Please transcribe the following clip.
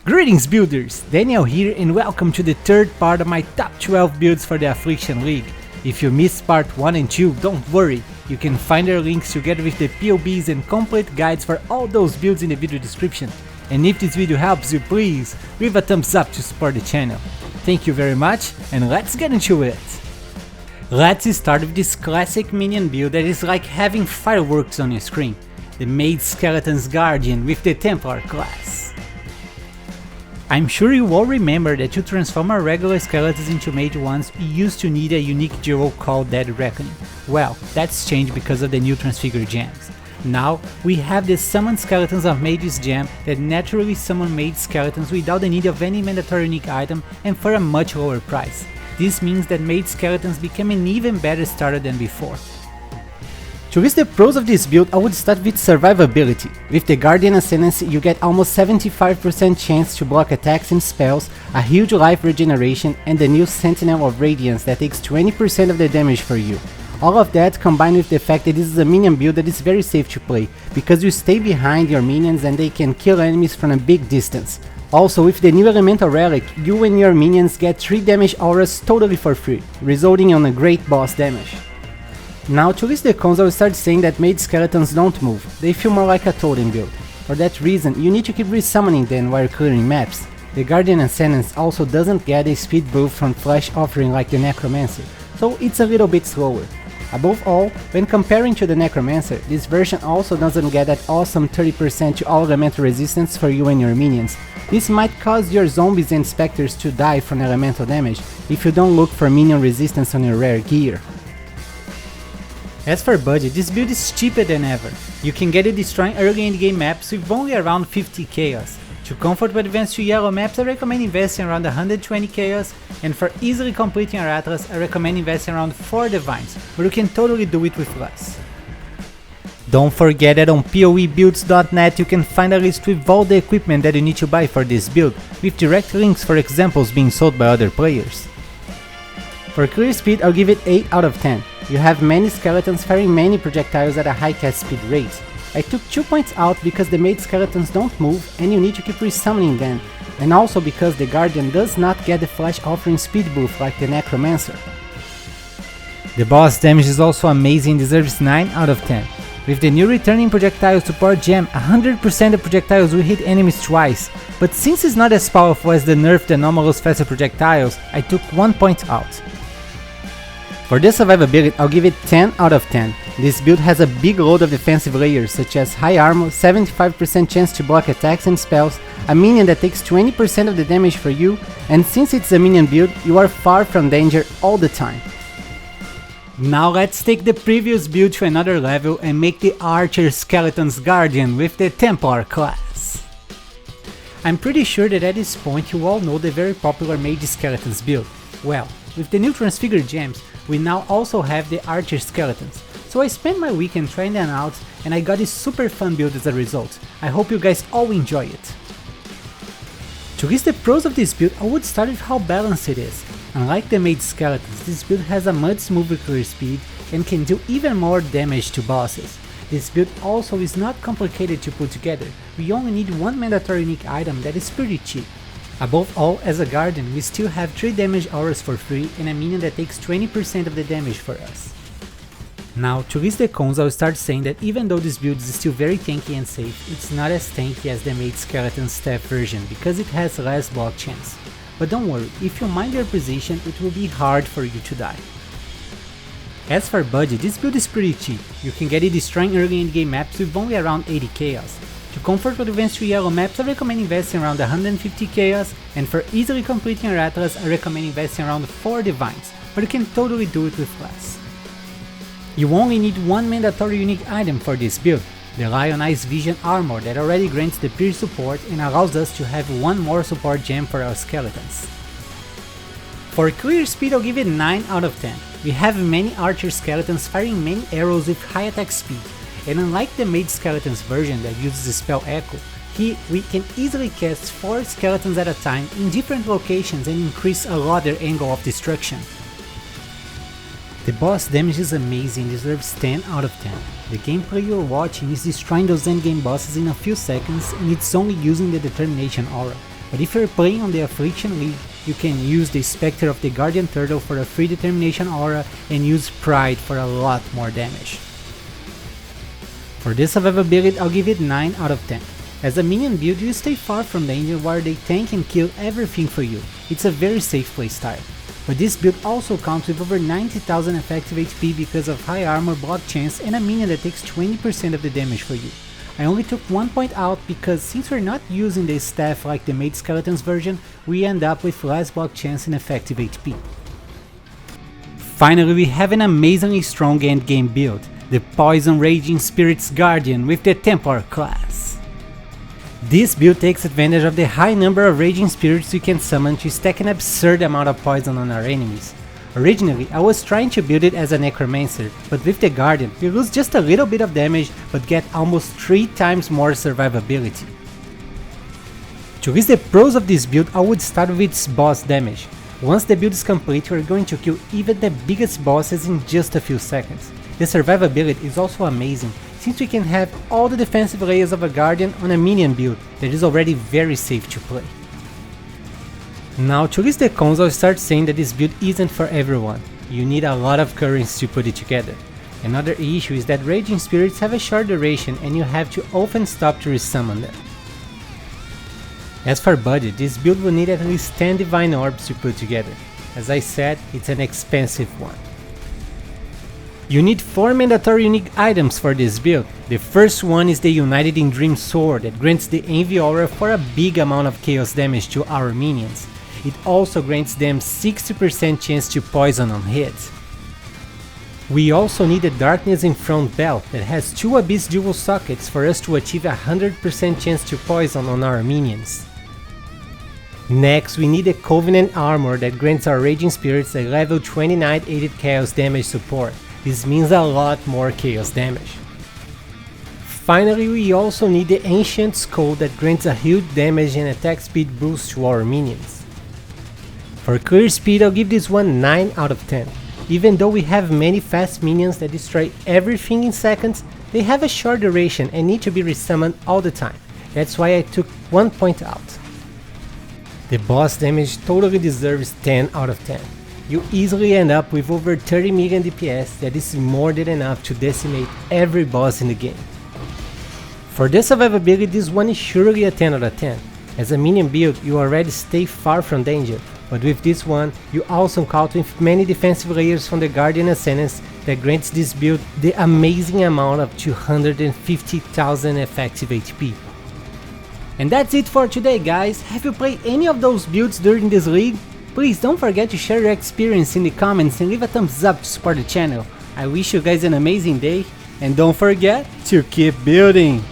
Greetings builders, Daniel here and welcome to the third part of my top 12 builds for the Affliction League. If you missed part 1 and 2, don't worry, you can find their links together with the POBs and complete guides for all those builds in the video description. And if this video helps you, please leave a thumbs up to support the channel. Thank you very much and let's get into it. Let's start with this classic minion build that is like having fireworks on your screen. The Mage Skeleton's Guardian with the Templar class. I'm sure you all remember that to transform our regular skeletons into mage ones, we used to need a unique jewel called Dead Reckoning. Well, that's changed because of the new transfigure gems. Now, we have the Summon Skeletons of Mages gem that naturally summon mage skeletons without the need of any mandatory unique item and for a much lower price. This means that mage skeletons became an even better starter than before. To list the pros of this build, I would start with survivability. With the Guardian Ascendancy, you get almost 75% chance to block attacks and spells, a huge life regeneration, and the new Sentinel of Radiance that takes 20% of the damage for you. All of that combined with the fact that this is a minion build that is very safe to play, because you stay behind your minions and they can kill enemies from a big distance. Also, with the new Elemental Relic, you and your minions get 3 damage auras totally for free, resulting in a great boss damage. Now, to list the cons, I will start saying that mage skeletons don't move, they feel more like a totem build. For that reason, you need to keep resummoning them while clearing maps. The Guardian Ascendance also doesn't get a speed buff from Flash Offering like the Necromancer, so it's a little bit slower. Above all, when comparing to the Necromancer, this version also doesn't get that awesome 30% to all elemental resistance for you and your minions. This might cause your zombies and specters to die from elemental damage if you don't look for minion resistance on your rare gear. As for budget, this build is cheaper than ever. You can get it destroying early endgame maps with only around 50 chaos. To comfort with advance to yellow maps, I recommend investing around 120 chaos, and for easily completing our atlas, I recommend investing around 4 divines, but you can totally do it with less. Don't forget that on PoEbuilds.net you can find a list with all the equipment that you need to buy for this build, with direct links for examples being sold by other players. For clear speed, I'll give it 8 out of 10. You have many skeletons firing many projectiles at a high cast speed rate. I took 2 points out because the mage skeletons don't move and you need to keep resummoning them, and also because the Guardian does not get the Flash Offering speed buff like the Necromancer. The boss damage is also amazing and deserves 9 out of 10. With the new returning projectile support gem, 100% of projectiles will hit enemies twice, but since it's not as powerful as the nerfed anomalous faster projectiles, I took 1 point out. For the survivability, I'll give it 10 out of 10. This build has a big load of defensive layers such as high armor, 75% chance to block attacks and spells, a minion that takes 20% of the damage for you, and since it's a minion build, you are far from danger all the time. Now let's take the previous build to another level and make the Archer Skeleton's Guardian with the Templar class. I'm pretty sure that at this point you all know the very popular Mage Skeletons build. Well, with the new transfigure gems, we now also have the Archer Skeletons, so I spent my weekend trying them out and I got this super fun build as a result. I hope you guys all enjoy it. To list the pros of this build, I would start with how balanced it is. Unlike the Mage Skeletons, this build has a much smoother clear speed and can do even more damage to bosses. This build also is not complicated to put together, we only need 1 mandatory unique item that is pretty cheap. Above all, as a Guardian, we still have 3 damage auras for free and a minion that takes 20% of the damage for us. Now, to list the cons, I'll start saying that even though this build is still very tanky and safe, it's not as tanky as the Mage Skeleton staff version because it has less block chance. But don't worry, if you mind your position, it will be hard for you to die. As for budget, this build is pretty cheap. You can get it destroying early endgame maps with only around 80 chaos. To comfort with advanced to yellow maps, I recommend investing around 150 chaos, and for easily completing your atlas, I recommend investing around 4 divines, but you can totally do it with less. You only need 1 mandatory unique item for this build, the Lionized Vision armor that already grants the peer support and allows us to have 1 more support gem for our skeletons. For clear speed, I'll give it 9 out of 10. We have many Archer Skeletons firing many arrows with high attack speed. And unlike the Mage Skeletons version that uses the spell Echo, here we can easily cast 4 skeletons at a time in different locations and increase a lot their angle of destruction. The boss damage is amazing and deserves 10 out of 10. The gameplay you're watching is destroying those endgame bosses in a few seconds and it's only using the Determination aura. But if you're playing on the Affliction League, you can use the Spectre of the Guardian Turtle for a free determination aura and use Pride for a lot more damage. For this survivability, I'll give it 9 out of 10. As a minion build, you stay far from danger while they tank and kill everything for you. It's a very safe playstyle. But this build also comes with over 90,000 effective HP because of high armor, block chance, and a minion that takes 20% of the damage for you. I only took 1 point out because since we're not using the staff like the Mage Skeletons version, we end up with less block chance and effective HP. Finally, we have an amazingly strong endgame build, the Poison Raging Spirit's Guardian with the Templar class. This build takes advantage of the high number of Raging Spirits you can summon to stack an absurd amount of poison on our enemies. Originally, I was trying to build it as a Necromancer, but with the Guardian, you lose just a little bit of damage but get almost 3 times more survivability. To list the pros of this build, I would start with its boss damage. Once the build is complete, you are going to kill even the biggest bosses in just a few seconds. The survivability is also amazing, since we can have all the defensive layers of a Guardian on a minion build that is already very safe to play. Now, to list the cons, I'll start saying that this build isn't for everyone. You need a lot of currency to put it together. Another issue is that Raging Spirits have a short duration and you have to often stop to resummon them. As for budget, this build will need at least 10 Divine Orbs to put together. As I said, it's an expensive one. You need 4 mandatory unique items for this build. The first one is the United in Dream Sword that grants the Envy Aura for a big amount of chaos damage to our minions. It also grants them 60% chance to poison on hit. We also need the Darkness in Front belt that has 2 Abyss dual sockets for us to achieve a 100% chance to poison on our minions. Next, we need the Covenant armor that grants our Raging Spirits a level 29 aided chaos damage support. This means a lot more chaos damage. Finally, we also need the Ancient Skull that grants a huge damage and attack speed boost to our minions. For clear speed, I'll give this one 9 out of 10. Even though we have many fast minions that destroy everything in seconds, they have a short duration and need to be resummoned all the time. That's why I took 1 point out. The boss damage totally deserves 10 out of 10. You easily end up with over 30 million DPS that is more than enough to decimate every boss in the game. For the survivability, this one is surely a 10 out of 10. As a minion build, you already stay far from danger, but with this one, you also count with many defensive layers from the Guardian Ascendance that grants this build the amazing amount of 250,000 effective HP. And that's it for today, guys. Have you played any of those builds during this league? Please don't forget to share your experience in the comments and leave a thumbs up to support the channel. I wish you guys an amazing day, and don't forget to keep building!